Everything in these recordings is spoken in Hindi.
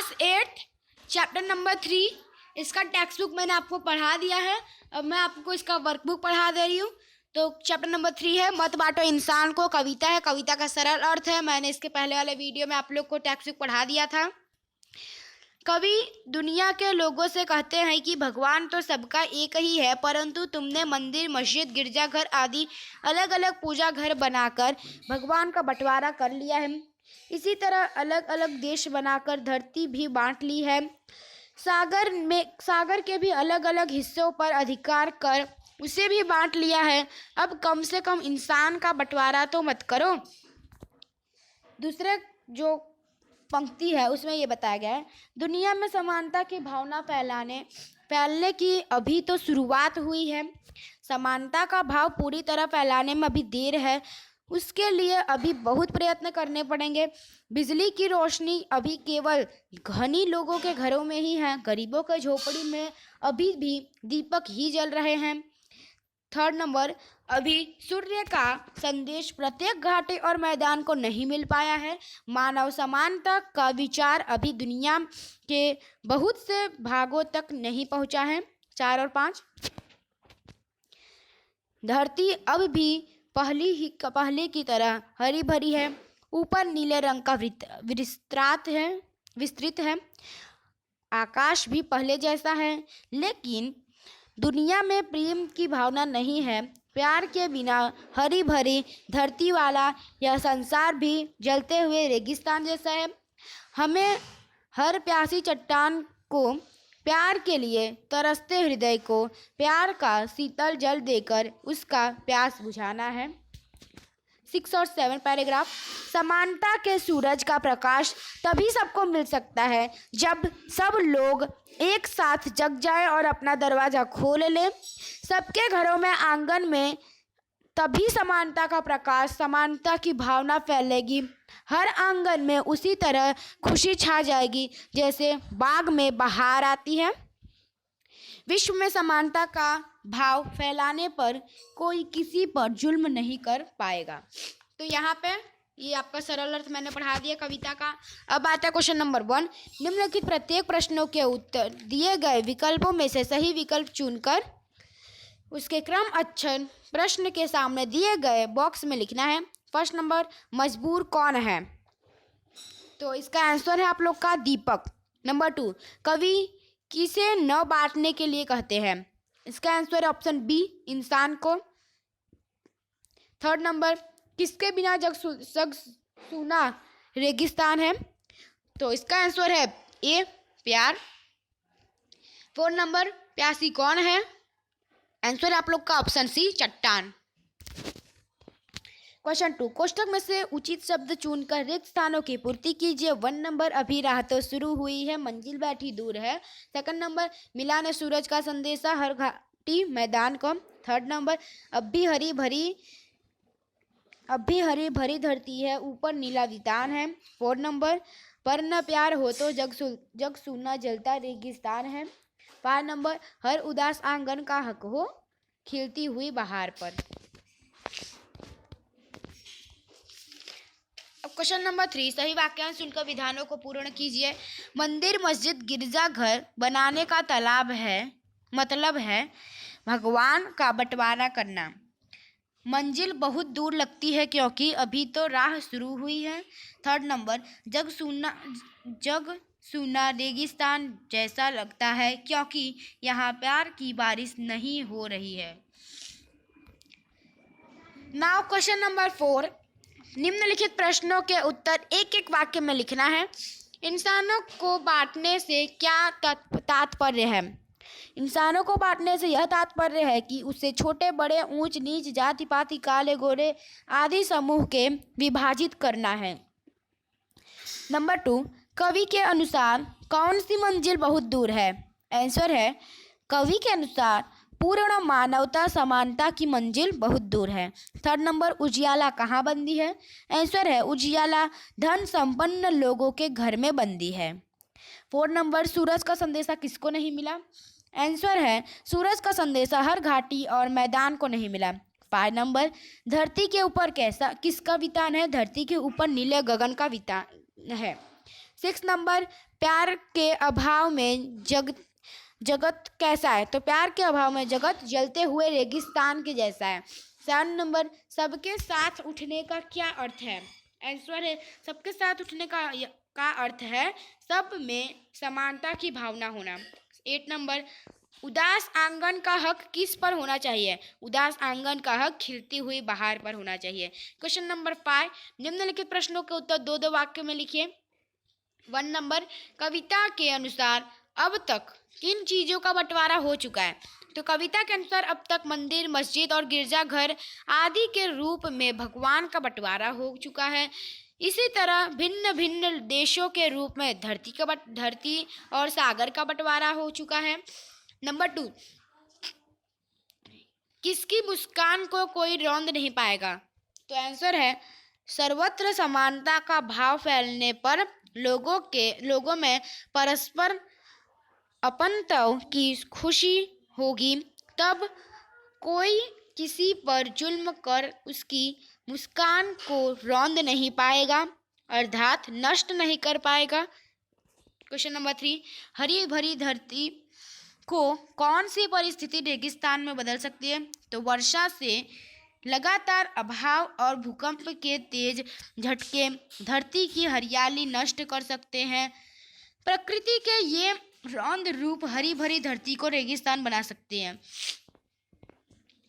क्लास 8 चैप्टर नंबर 3 इसका टेक्स्ट बुक मैंने आपको पढ़ा दिया है। अब मैं आपको इसका वर्कबुक पढ़ा दे रही हूँ। तो चैप्टर नंबर 3 है मत बांटो इंसान को। कविता है, कविता का सरल अर्थ है। मैंने इसके पहले वाले वीडियो में आप लोग को टेक्स्ट बुक पढ़ा दिया था। कवि दुनिया के लोगों से कहते हैं कि भगवान तो सबका एक ही है, परंतु तुमने मंदिर, मस्जिद, गिरजाघर आदि अलग अलग पूजा घर बनाकर भगवान का बंटवारा कर लिया है। इसी तरह अलग अलग देश बनाकर धरती भी बांट ली है। सागर के भी अलग अलग हिस्सों पर अधिकार कर उसे भी बांट लिया है। अब कम से कम इंसान का बंटवारा तो मत करो। दूसरे जो पंक्ति है उसमें ये बताया गया है, दुनिया में समानता की भावना फैलने की अभी तो शुरुआत हुई है। समानता का भाव पूरी तरह फैलाने में अभी देर है। उसके लिए अभी बहुत प्रयत्न करने पड़ेंगे। बिजली की रोशनी अभी केवल धनी लोगों के घरों में ही है। गरीबों के झोपड़ी में अभी भी दीपक ही जल रहे हैं। 3rd नंबर, अभी सूर्य का संदेश प्रत्येक घाटी और मैदान को नहीं मिल पाया है। मानव समानता का विचार अभी दुनिया के बहुत से भागों तक नहीं पहुंचा है। 4 और 5, धरती अब भी पहले की तरह हरी भरी है। ऊपर नीले रंग का विस्तृत है। आकाश भी पहले जैसा है, लेकिन दुनिया में प्रेम की भावना नहीं है। प्यार के बिना हरी भरी धरती वाला यह संसार भी जलते हुए रेगिस्तान जैसा है। हमें हर प्यासी चट्टान को, प्यार के लिए तरसते हृदय को प्यार का शीतल जल देकर उसका प्यास बुझाना है। 6 और 7 पैराग्राफ, समानता के सूरज का प्रकाश तभी सबको मिल सकता है जब सब लोग एक साथ जग जाए और अपना दरवाज़ा खोल ले। सबके घरों में, आंगन में तभी समानता का प्रकाश, समानता की भावना फैलेगी। हर आंगन में उसी तरह खुशी छा जाएगी जैसे बाग में बहार आती है। विश्व में समानता का भाव फैलाने पर कोई किसी पर जुल्म नहीं कर पाएगा। तो यहाँ पे ये आपका सरल अर्थ मैंने पढ़ा दिया कविता का। अब आता है क्वेश्चन नंबर 1। निम्नलिखित प्रत्येक प्रश्नों के उत्तर दिए गए विकल्पों में से सही विकल्प चुनकर उसके क्रम अक्षर प्रश्न के सामने दिए गए बॉक्स में लिखना है। फर्स्ट नंबर, मजबूर कौन है? तो इसका आंसर है आप लोग का दीपक। नंबर 2, कवि किसे न बांटने के लिए कहते हैं? इसका आंसर है ऑप्शन बी, इंसान को। 3rd नंबर, किसके बिना जग सूना रेगिस्तान है? तो इसका आंसर है ए, प्यार। 4 नंबर, प्यासी कौन है? आंसर है आप लोग का ऑप्शन सी, चट्टान। क्वेश्चन 2, कोष्ठक में से उचित शब्द चुनकर रिक्त स्थानों की पूर्ति कीजिए। 1 नंबर, अभी राह तो शुरू हुई है, मंजिल बैठी दूर है। 2nd नंबर, मिला ने सूरज का संदेशा हर घाटी मैदान को। 3rd नंबर, अब भी हरी भरी धरती है, ऊपर नीला वितान है। 4 नंबर, पर न प्यार हो तो जग सूना जलता रेगिस्तान है। 5 नंबर, हर उदास आंगन का हक हो खिलती हुई बहार पर। अब क्वेश्चन नंबर 3, सही वाक्यांश चुनकर विधानों को पूर्ण कीजिए। मंदिर, मस्जिद, गिरजाघर बनाने का मतलब है भगवान का बंटवारा करना। मंजिल बहुत दूर लगती है क्योंकि अभी तो राह शुरू हुई है। 3rd नंबर, जग सूना रेगिस्तान जैसा लगता है क्योंकि यहाँ प्यार की बारिश नहीं हो रही है। नाउ क्वेश्चन नंबर 4, निम्नलिखित प्रश्नों के उत्तर एक एक वाक्य में लिखना है। इंसानों को बांटने से क्या तात्पर्य है? इंसानों को बांटने से यह तात्पर्य है कि उसे छोटे बड़े, ऊंच नीच, जाति पाति, काले गोरे आदि समूह के विभाजित करना है। नंबर 2, कवि के अनुसार कौन सी मंजिल बहुत दूर है? आंसर है कवि के अनुसार पूर्ण मानवता समानता की मंजिल बहुत दूर है। 3rd नंबर, उजियाला कहाँ बंदी है? आंसर है उजियाला धन संपन्न लोगों के घर में बंदी है। 4 नंबर, सूरज का संदेशा किसको नहीं मिला? आंसर है सूरज का संदेशा हर घाटी और मैदान को नहीं मिला। 5 नंबर, धरती के ऊपर किसका वितान है? धरती के ऊपर नीले गगन का वितान है। 6 नंबर, प्यार के अभाव में जगत कैसा है? तो प्यार के अभाव में जगत जलते हुए रेगिस्तान के जैसा है। 7 नंबर, सबके साथ उठने का क्या अर्थ है? आंसर है सबके साथ उठने का अर्थ है सब में समानता की भावना होना। 8 नंबर, उदास आंगन का हक किस पर होना चाहिए? उदास आंगन का हक खिलती हुई बहार पर होना चाहिए। क्वेश्चन नंबर 5, निम्नलिखित प्रश्नों के उत्तर दो दो वाक्य में लिखिए। 1 नंबर, कविता के अनुसार अब तक किन चीजों का बंटवारा हो चुका है? तो कविता के अनुसार अब तक मंदिर, मस्जिद और गिरजाघर आदि के रूप में भगवान का बंटवारा हो चुका है। इसी तरह भिन्न भिन्न देशों के रूप में धरती और सागर का बंटवारा हो चुका है। नंबर 2, किसकी मुस्कान को कोई रौंद नहीं पाएगा? तो आंसर है सर्वत्र समानता का भाव फैलने पर लोगों में परस्पर अपनत्व की खुशी होगी, तब कोई किसी पर जुल्म कर उसकी मुस्कान को रौंद नहीं पाएगा, अर्थात नष्ट नहीं कर पाएगा। क्वेश्चन नंबर 3, हरी भरी धरती को कौन सी परिस्थिति रेगिस्तान में बदल सकती है? तो वर्षा से लगातार अभाव और भूकंप के तेज झटके धरती की हरियाली नष्ट कर सकते हैं। प्रकृति के ये रौंद रूप हरी भरी धरती को रेगिस्तान बना सकते हैं।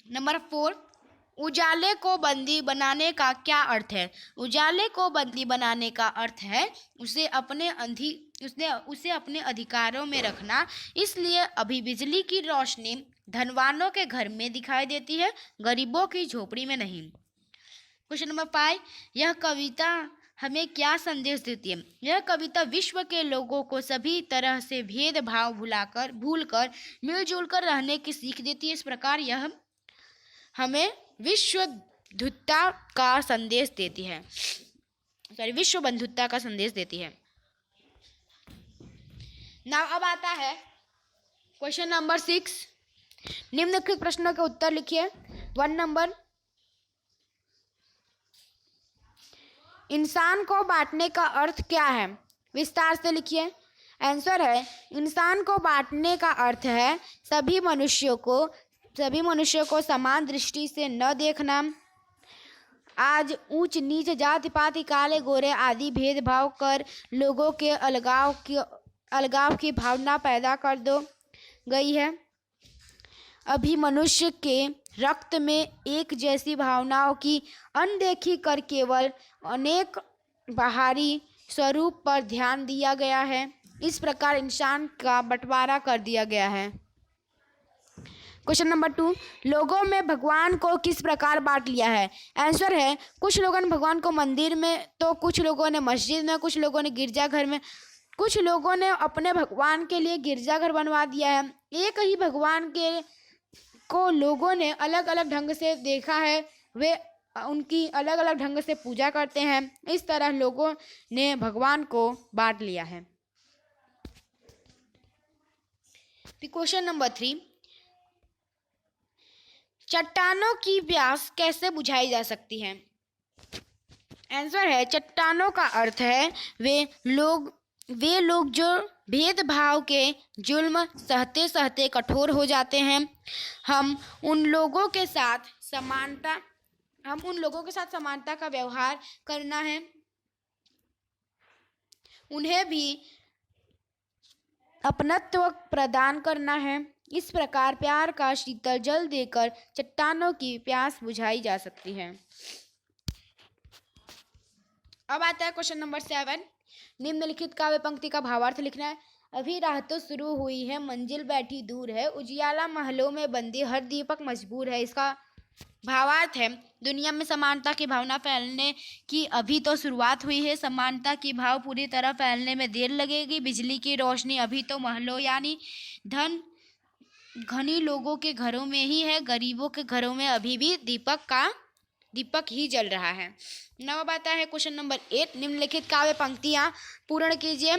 नंबर 4, उजाले को बंदी बनाने का क्या अर्थ है? उजाले को बंदी बनाने का अर्थ है उसे अपने अधिकारों में रखना। इसलिए अभी बिजली की रोशनी धनवानों के घर में दिखाई देती है, गरीबों की झोपड़ी में नहीं। क्वेश्चन नंबर 5, यह कविता हमें क्या संदेश देती है? यह कविता विश्व के लोगों को सभी तरह से भेदभाव भूलकर मिलजुल कर रहने की सीख देती है। इस प्रकार यह हमें विश्व बंधुता का संदेश देती है। नाउ अब आता है क्वेश्चन नंबर 6। निम्नलिखित प्रश्नों के उत्तर लिखिए। 1 नंबर, इंसान को बांटने का अर्थ क्या है? विस्तार से लिखिए। आंसर है इंसान को बांटने का अर्थ है सभी मनुष्यों को समान दृष्टि से न देखना। आज ऊंच नीच, जाति पाति, काले गोरे आदि भेदभाव कर लोगों के अलगाव की भावना पैदा कर दो गई है। अभी मनुष्य के रक्त में एक जैसी भावनाओं की अनदेखी कर केवल अनेक बाहरी स्वरूप पर ध्यान दिया गया है। इस प्रकार इंसान का बंटवारा कर दिया गया है। क्वेश्चन नंबर 2, लोगों में भगवान को किस प्रकार बांट लिया है? आंसर है कुछ लोगों ने भगवान को मंदिर में, तो कुछ लोगों ने मस्जिद में, कुछ लोगों ने गिरजाघर में, कुछ लोगों ने अपने भगवान के लिए गिरजाघर बनवा दिया है। एक ही भगवान को लोगों ने अलग अलग ढंग से देखा है, वे उनकी अलग अलग ढंग से पूजा करते हैं। इस तरह लोगों ने भगवान को बांट लिया है। क्वेश्चन नंबर 3, चट्टानों की प्यास कैसे बुझाई जा सकती है? आंसर है चट्टानों का अर्थ है वे लोग जो भेदभाव के जुल्म सहते सहते कठोर हो जाते हैं। हम उन लोगों के साथ समानता का व्यवहार करना है, उन्हें भी अपनत्व प्रदान करना है। इस प्रकार प्यार का शीतल जल देकर चट्टानों की प्यास बुझाई जा सकती है। अब आता है क्वेश्चन नंबर 7। निम्नलिखित काव्य पंक्ति का भावार्थ लिखना है। अभी राह तो शुरू हुई है, मंजिल बैठी दूर है, उजियाला महलों में बंदी हर दीपक मजबूर है। इसका भावार्थ है दुनिया में समानता की भावना फैलने की अभी तो शुरुआत हुई है। समानता की भाव पूरी तरह फैलने में देर लगेगी। बिजली की रोशनी अभी तो महलों यानी धनी लोगों के घरों में ही है, गरीबों के घरों में अभी भी दीपक ही जल रहा है। अब आता है क्वेश्चन नंबर 8। निम्नलिखित काव्य पंक्तियां पूर्ण कीजिए।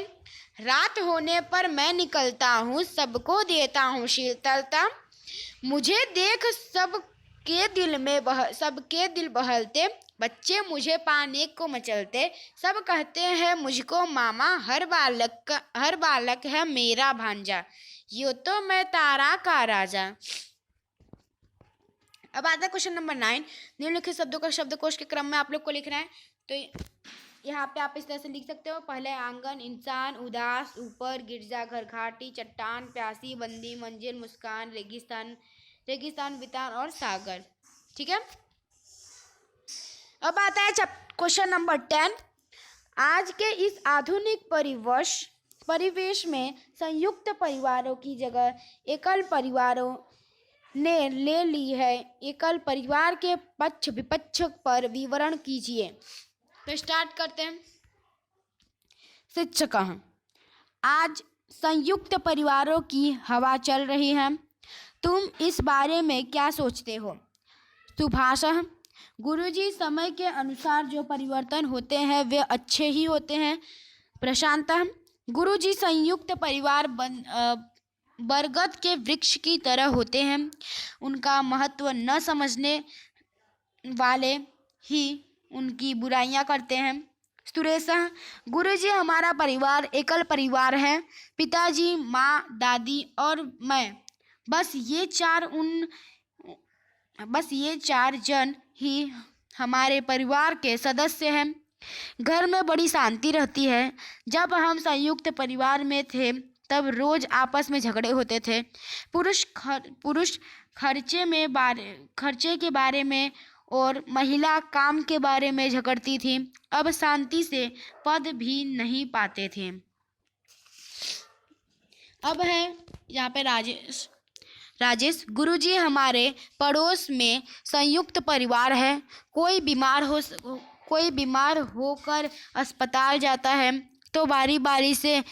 रात होने पर मैं निकलता हूँ, सबको देता हूँ शीतलता, मुझे देख सबके दिल बहलते, बच्चे मुझे पाने को मचलते, सब कहते हैं मुझको मामा, हर बालक है मेरा भांजा, यूं तो मैं तारा का राजा। अब आता है क्वेश्चन नंबर 9। निम्नलिखित शब्दों का शब्दकोश के क्रम में आप लोग को लिखना है। तो यहाँ पे आप इस तरह से लिख सकते हो। पहले आंगन, इंसान, उदास, ऊपर, गिरजाघर, घाटी, चट्टान, प्यासी, बंदी, मंजिल, मुस्कान, रेगिस्तान, वितान और सागर। ठीक है। अब आता है क्वेश्चन नंबर 10। आज के इस आधुनिक परिवेश में संयुक्त परिवारों की जगह एकल परिवारों ने ले ली है। एकल परिवार के पक्ष विपक्ष पर विवरण कीजिए। तो स्टार्ट करते हैं। शिक्षक, आज संयुक्त परिवारों की हवा चल रही है, तुम इस बारे में क्या सोचते हो? सुभाष, गुरुजी, समय के अनुसार जो परिवर्तन होते हैं वे अच्छे ही होते हैं। प्रशांत, गुरुजी, संयुक्त परिवार बरगद के वृक्ष की तरह होते हैं, उनका महत्व न समझने वाले ही उनकी बुराइयां करते हैं। सुरेश, गुरुजी, हमारा परिवार एकल परिवार है, पिताजी, माँ, दादी और मैं, बस ये चार जन ही हमारे परिवार के सदस्य हैं। घर में बड़ी शांति रहती है। जब हम संयुक्त परिवार में थे तब रोज आपस में झगड़े होते थे। पुरुष खर्चे के बारे में और महिला काम के बारे में झगड़ती थी। अब शांति से पद भी नहीं पाते थे। अब है यहाँ पे राजेश, गुरुजी, हमारे पड़ोस में संयुक्त परिवार है। कोई बीमार होकर अस्पताल जाता है तो बारी बारी से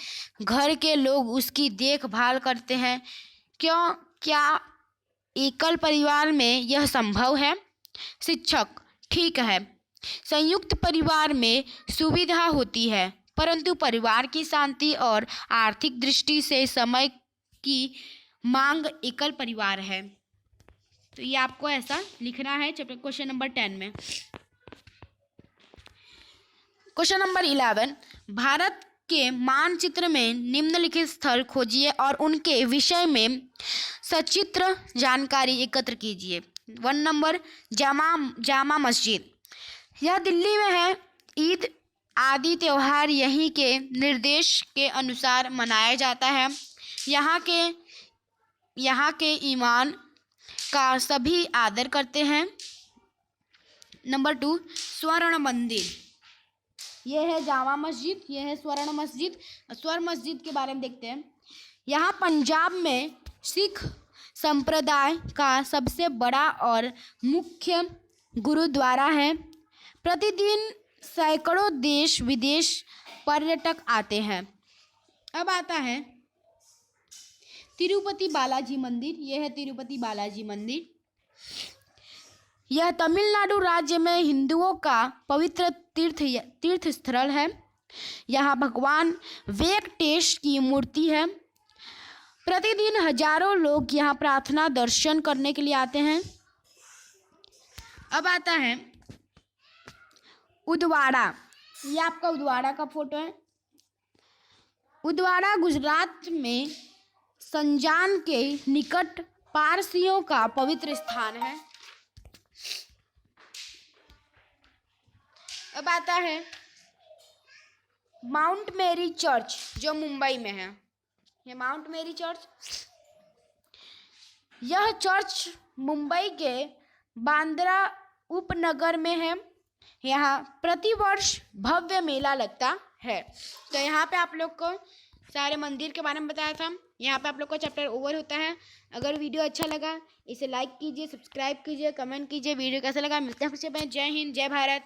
घर के लोग उसकी देखभाल करते हैं। क्या एकल परिवार में यह संभव है? शिक्षक, ठीक है, संयुक्त परिवार में सुविधा होती है, परंतु परिवार की शांति और आर्थिक दृष्टि से समय की मांग एकल परिवार है। तो ये आपको ऐसा लिखना है चैप्टर क्वेश्चन नंबर 10 में। क्वेश्चन नंबर 11, भारत के मानचित्र में निम्नलिखित स्थल खोजिए और उनके विषय में सचित्र जानकारी एकत्र कीजिए। 1 नंबर, जामा मस्जिद, यह दिल्ली में है। ईद आदि त्योहार यहीं के निर्देश के अनुसार मनाया जाता है। यहाँ के ईमान का सभी आदर करते हैं। नंबर 2, स्वर्ण मंदिर, यह है जामा मस्जिद, यह है स्वर्ण मस्जिद। स्वर्ण मस्जिद के बारे में देखते हैं। यहाँ पंजाब में सिख संप्रदाय का सबसे बड़ा और मुख्य गुरुद्वारा है। प्रतिदिन सैकड़ों देश विदेश पर्यटक आते हैं। अब आता है तिरुपति बालाजी मंदिर, यह है तिरुपति बालाजी मंदिर। यह तमिलनाडु राज्य में हिंदुओं का पवित्र तीर्थ स्थल है। यहाँ भगवान वेंकटेश की मूर्ति है। प्रतिदिन हजारों लोग यहाँ प्रार्थना दर्शन करने के लिए आते हैं। अब आता है उदवाड़ा, ये आपका उदवाड़ा का फोटो है। उदवाड़ा गुजरात में संजान के निकट पारसियों का पवित्र स्थान है। अब आता है माउंट मेरी चर्च, जो मुंबई में है। ये माउंट मेरी चर्च, यह चर्च मुंबई के बांद्रा उपनगर में है। यहाँ प्रतिवर्ष भव्य मेला लगता है। तो यहाँ पे आप लोग को सारे मंदिर के बारे में बताया था। यहाँ पे आप लोग को चैप्टर ओवर होता है। अगर वीडियो अच्छा लगा इसे लाइक कीजिए, सब्सक्राइब कीजिए, कमेंट कीजिए। वीडियो कैसा लगा मिलते हैं फिर से। जय हिंद, जय भारत।